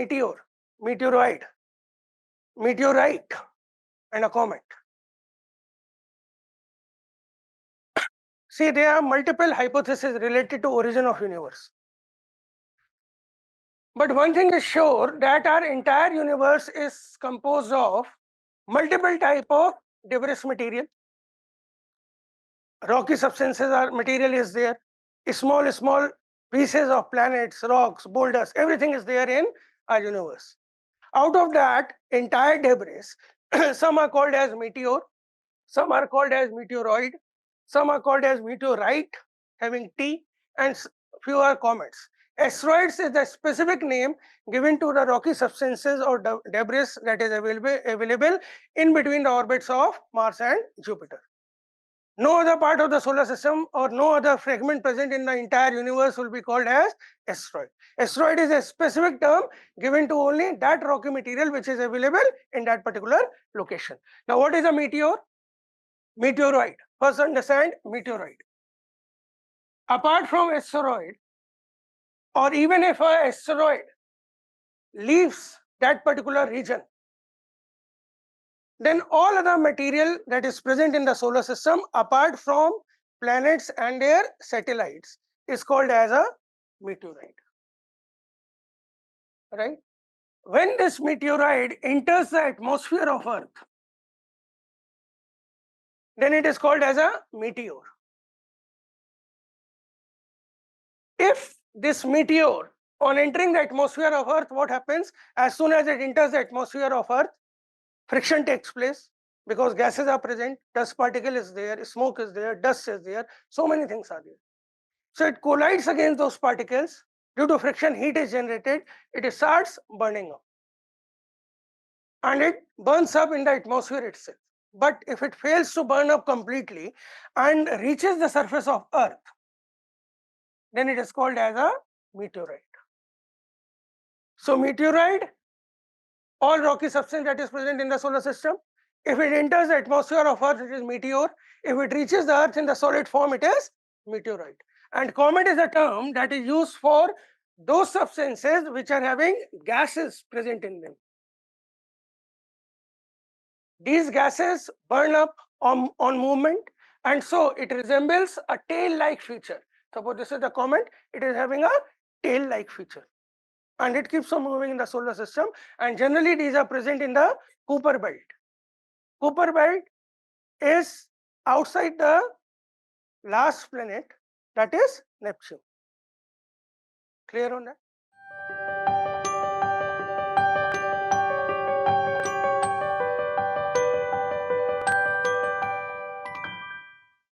meteor, meteoroid, meteorite, and a comet. See, there are multiple hypotheses related to origin of universe. But one thing is sure, that our entire universe is composed of multiple type of debris material. Rocky substances are material is there. Small pieces of planets, rocks, boulders, everything is there in our universe. Out of that entire debris, some are called as meteor, some are called as meteoroid, some are called as meteorite, having T, and few are comets. Asteroids is the specific name given to the rocky substances or debris that is available in between the orbits of Mars and Jupiter. No other part of the solar system or no other fragment present in the entire universe will be called as asteroid. Asteroid is a specific term given to only that rocky material which is available in that particular location. Now, what is a meteor? Meteoroid. First understand meteoroid. Apart from asteroid, or even if an asteroid leaves that particular region, then all other material that is present in the solar system apart from planets and their satellites is called as a meteorite. Right? When this meteorite enters the atmosphere of Earth, then it is called as a meteor. If this meteor, on entering the atmosphere of Earth, what happens? As soon as it enters the atmosphere of Earth, friction takes place because gases are present, dust particle is there, smoke is there, dust is there, so many things are there. So it collides against those particles. Due to friction, heat is generated, it starts burning up. And it burns up in the atmosphere itself. But if it fails to burn up completely and reaches the surface of Earth, then it is called as a meteorite. So meteorite, all rocky substance that is present in the solar system, if it enters the atmosphere of Earth, it is meteor. If it reaches the Earth in the solid form, it is meteorite. And comet is a term that is used for those substances which are having gases present in them. These gases burn up on movement, and so it resembles a tail-like feature. Suppose this is the comet, it is having a tail-like feature, and it keeps on moving in the solar system, and generally these are present in the Kuiper belt. Kuiper belt is outside the last planet, that is Neptune. Clear on that?